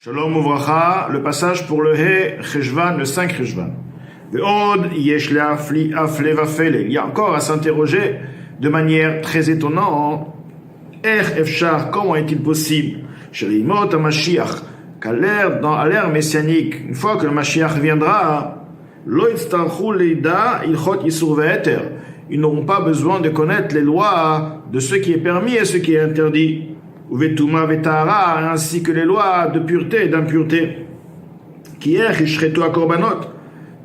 Shalom Uvracha, le passage pour le He Cheshvan, le 5 Cheshvan. Ve'od yesh le'afli afle vafele. Il y a encore à s'interroger de manière très étonnante. Efshar, comment est-il possible, chez l'imot à Mashiach, à l'ère messianique, une fois que le Mashiach viendra, lo yitztarchu leida ilchot yisur ve'eter. Ils n'auront pas besoin de connaître les lois de ce qui est permis et ce qui est interdit. Uvetuma vetara, ainsi que les lois de pureté et d'impureté. Qui est richretu akorbanot.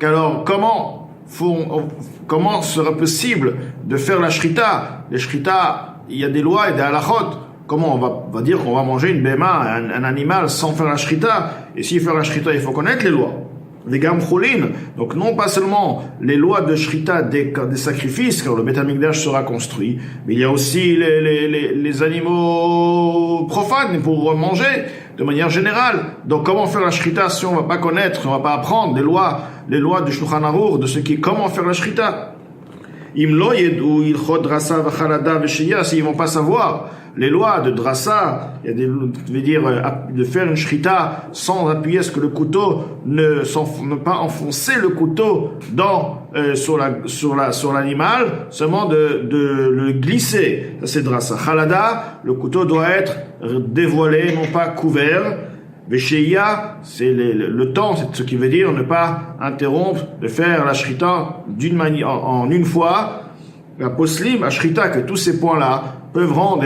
Alors, comment sera possible de faire la shrita? Les shrita, il y a des lois et des halachot. Comment on va dire qu'on va manger une béma, un animal, sans faire la shrita? Et s'il fait la shrita, il faut connaître les lois. Les gam choulin, donc non pas seulement les lois de shrita des sacrifices, car le Beth Amikdash sera construit, mais il y a aussi les animaux profanes pour manger de manière générale. Donc comment faire la shrita si on ne va pas connaître, on ne va pas apprendre les lois du Shulchan Aruch, de ce qui est comment faire la shrita? Im lo yedu ilchot drasa v'chalada v'sheya, s'ils vont pas savoir les lois de drasa, il y a de faire une shrita sans appuyer ce que le couteau ne pas enfoncer le couteau sur l'animal, seulement de le glisser. Ça c'est drasa. Chalada, le couteau doit être dévoilé, non pas couvert. Vesheya, c'est le temps, c'est ce qui veut dire ne pas interrompre de faire la shrita d'une manière en une fois. La poslim, la shrita, que tous ces points-là peuvent rendre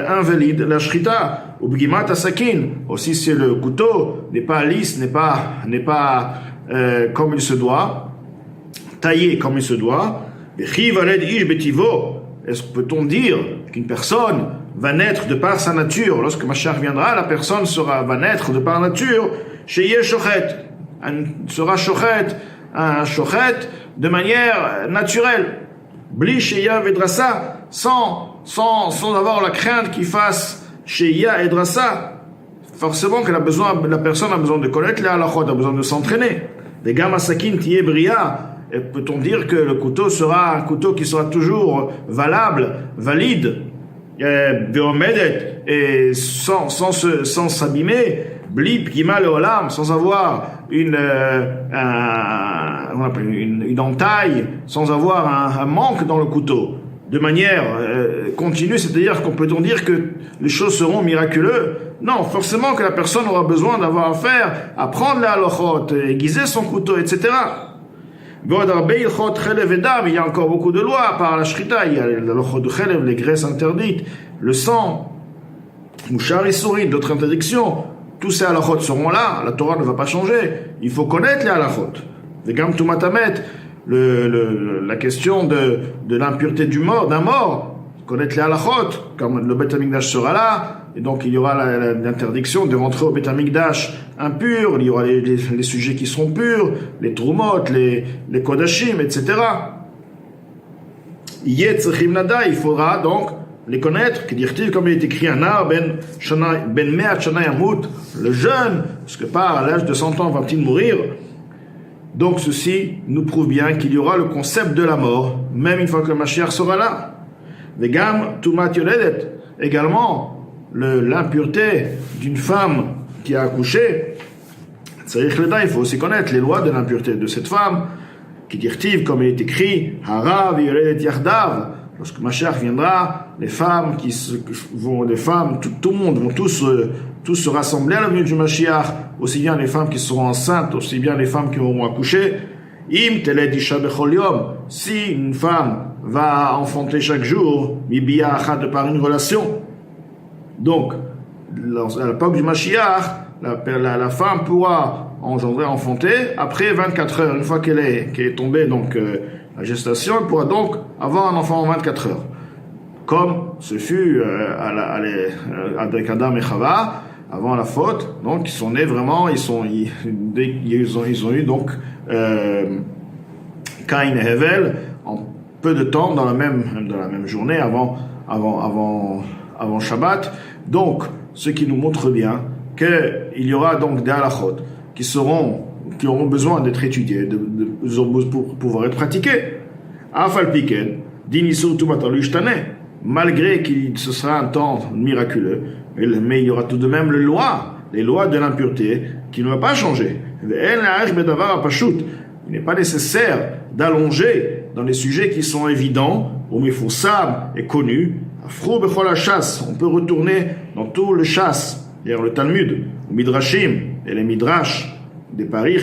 invalide la shrita. Ou bgimat asakin, aussi si le couteau n'est pas lisse, n'est pas comme il se doit, taillé comme il se doit. Vechiv aled ish betivo, est-ce que peut-on dire qu'une personne va naître de par sa nature? Lorsque Mashiach viendra, la personne va naître de par nature, chez Yeshochet, sera un shochet de manière naturelle. Bli sheya vedrasa, sans avoir la crainte qu'il fasse sheya et drasa. Forcément que la personne a besoin de connaître les halachot, a besoin de s'entraîner. Les gamma sakin tiye bria, et peut-on dire que le couteau sera un couteau qui sera toujours valide, et sans s'abîmer, blip gima le olam, sans avoir une entaille, sans avoir un manque dans le couteau, de manière continue, c'est-à-dire qu'on peut dire que les choses seront miraculeuses. Non, forcément que la personne aura besoin d'avoir affaire à prendre la halachot, aiguiser son couteau, etc. Il y a encore beaucoup de lois par la shrita, il y a l'halachot de chelev, les graisses interdites, le sang, mouchar et souris, d'autres interdictions. Tous ces halachot seront là, la Torah ne va pas changer. Il faut connaître les halachot. Vegam tumatamet, la question de l'impureté d'un mort, connaître les halachot, comme le Beth Amikdash sera là, et donc il y aura l'interdiction de rentrer au Beth Amikdash impur, il y aura les sujets qui seront purs, les trumot, les kodashim, etc. Il faudra donc les connaître, comme il est écrit un ar ben me'at shana yamut, le jeune, parce que par à l'âge de 100 ans va-t-il mourir. Donc ceci nous prouve bien qu'il y aura le concept de la mort, même une fois que le Mashiach sera là. Vegam tumat yoledet, également l'impureté d'une femme qui a accouché. Il faut aussi connaître les lois de l'impureté de cette femme, qui dirtive comme il est écrit, harav yoledet yardav. Lorsque Mashiach viendra, les femmes tout le monde vont tous se rassembler à la venue du Mashiach, aussi bien les femmes qui seront enceintes, aussi bien les femmes qui auront accouché. Im teled isha bechol yom, si une femme va enfanter chaque jour, mibiya achat, de par une relation. Donc, à l'époque du Mashiach, la femme pourra enfanter après 24 heures, une fois qu'elle est tombée, donc, la gestation, elle pourra donc avoir un enfant en 24 heures. Comme ce fut avec Adam et Chava, avant la faute, donc ils sont nés vraiment, ils ont eu donc Caïn et Hevel en peu de temps, dans la même journée, avant Shabbat. Donc, ce qui nous montre bien qu'il y aura donc des halachot qui auront besoin d'être étudiés, pour pouvoir être pratiqués. Afal piken, dinisur tumatal malgré qu'il ce sera un temps miraculeux, mais il y aura tout de même le loi les lois de l'impureté, qui ne va pas changer. Il n'est pas nécessaire d'allonger dans les sujets qui sont évidents, ou mifoussam et connus. Afrou bechol chasse, on peut retourner dans tout le chasse, c'est-à-dire le Talmud, le Midrashim et les Midrash, des paris,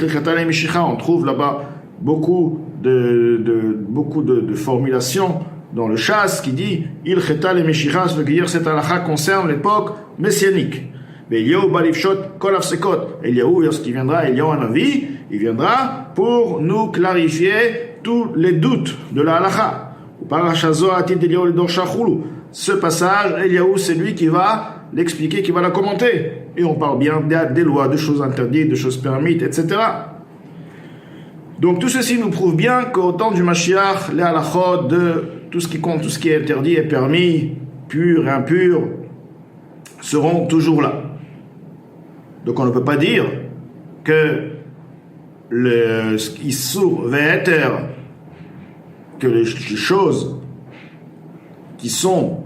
on trouve là-bas beaucoup de formulations dans le chasse qui dit il chetal et meshicha, ce qui veut dire cette halakha concerne l'époque messianique. Mais Eliyahu balifshot kol afsekot. Eliyahu, lorsqu'il viendra, Eliyahu un avis, il viendra pour nous clarifier tous les doutes de la halakha. Ce passage, Eliyahu, c'est lui qui va l'expliquer, qui va la commenter. Et on parle bien des lois, de choses interdites, de choses permises, etc. Donc tout ceci nous prouve bien qu'au temps du Mashiach, les halachot de tout ce qui compte, tout ce qui est interdit et permis, pur et impur, seront toujours là. Donc on ne peut pas dire que le Issur Ve'eter, que les choses qui sont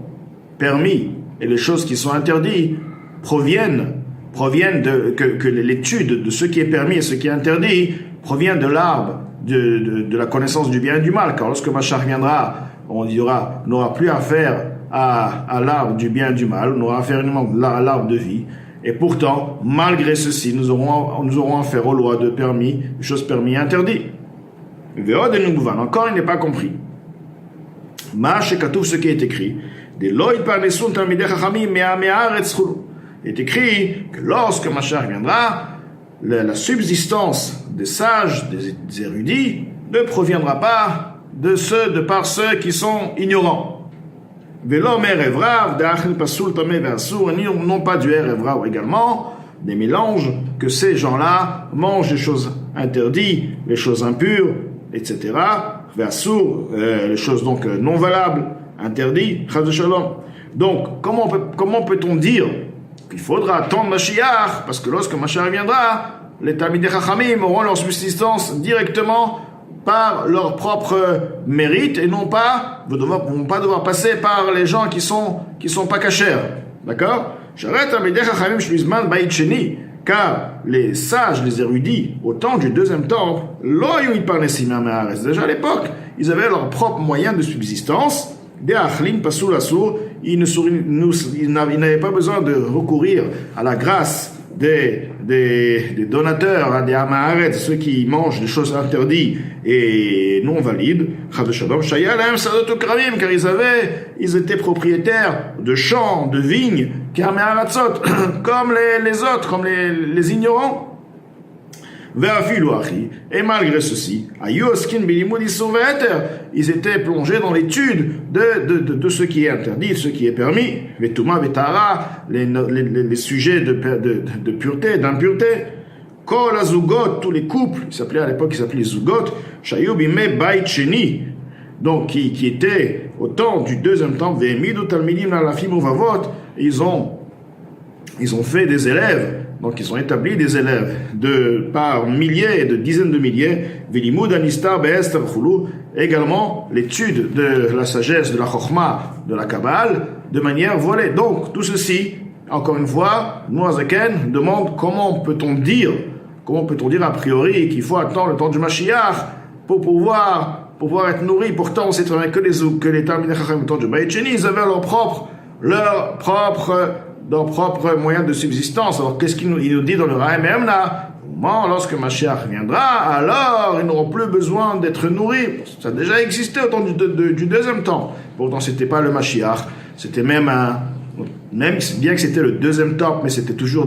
permis et les choses qui sont interdites proviennent que l'étude de ce qui est permis et ce qui est interdit provient de l'arbre de la connaissance du bien et du mal. Car lorsque Mashiach viendra, on n'aura plus affaire à l'arbre du bien et du mal, on aura affaire uniquement à l'arbre de vie. Et pourtant, malgré ceci, nous aurons affaire aux lois de permis, des choses permis et interdites. Encore, il n'est pas compris. Ce qui est écrit, il est écrit que lorsque Mashiach viendra, la subsistance des sages, des érudits, ne proviendra pas par ceux qui sont ignorants. Non pas du Erev également, des mélanges, que ces gens-là mangent les choses interdites, les choses impures, etc. Les choses donc non valables, interdites. Donc, comment peut-on dire qu'il faudra attendre Mashiach, parce que lorsque Mashiach viendra, les Talmidei Chachamim auront leur subsistance directement par leur propre mérite et vont pas devoir passer par les gens qui sont pas cachers. D'accord? Car les sages, les érudits, au temps du deuxième temple, déjà à l'époque, ils avaient leur propre moyen de subsistance. Ils n'avaient pas besoin de recourir à la grâce des donateurs, des Amaharet, ceux qui mangent des choses interdites et non valides, car ils étaient propriétaires de champs, de vignes, comme les autres, comme les ignorants. Et malgré ceci, ils étaient plongés dans l'étude de ce qui est interdit, de ce qui est permis, les sujets de pureté, d'impureté. Tous les couples, à l'époque ils s'appelaient les zugot, donc qui étaient au temps du deuxième temple, ils ont fait des élèves. Donc, ils ont établi des élèves par milliers et de dizaines de milliers. Également, l'étude de la sagesse, de la chokhmah, de la Kabbale, de manière voilée. Donc, tout ceci, encore une fois, Noazaken demande comment peut-on dire a priori qu'il faut attendre le temps du Mashiach pour pouvoir être nourri. Pourtant, on sait très bien que les Talmidei Chachamim au temps du Beit Sheni, ils avaient leur propre moyen de subsistance. Alors qu'est-ce qu'il nous dit dans le Rahem Emna? Lorsque Mashiach viendra, alors ils n'auront plus besoin d'être nourris. Ça a déjà existé au temps du deuxième temps. Pourtant, c'était pas le Mashiach. C'était même bien que c'était le deuxième temps, mais c'était toujours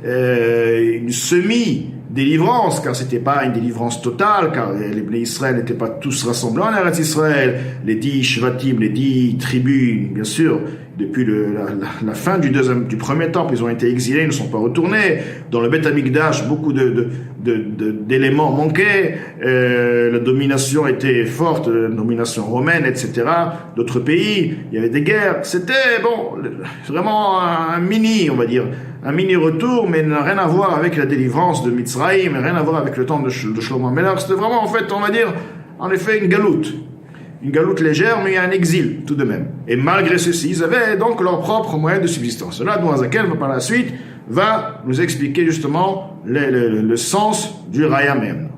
une semi-délivrance, car c'était pas une délivrance totale, car les Israël n'étaient pas tous rassemblés en Eretz Israël. Les 10 Shvatim, les 10 tribus, bien sûr, depuis la fin du premier temple, ils ont été exilés, ils ne sont pas retournés. Dans le Beth Amikdash, beaucoup d'éléments manquaient. La domination était forte, la domination romaine, etc. D'autres pays, il y avait des guerres. C'était, vraiment un mini retour, mais n'a rien à voir avec la délivrance de Mitzrayim, rien à voir avec le temps de Shlomo Melech. C'était vraiment, en fait, on va dire, en effet, une galoute. une galoute légère, mais un exil tout de même. Et malgré ceci, ils avaient donc leur propre moyen de subsistance. Là, Noazaken, par la suite, va nous expliquer justement le sens du Rayamem.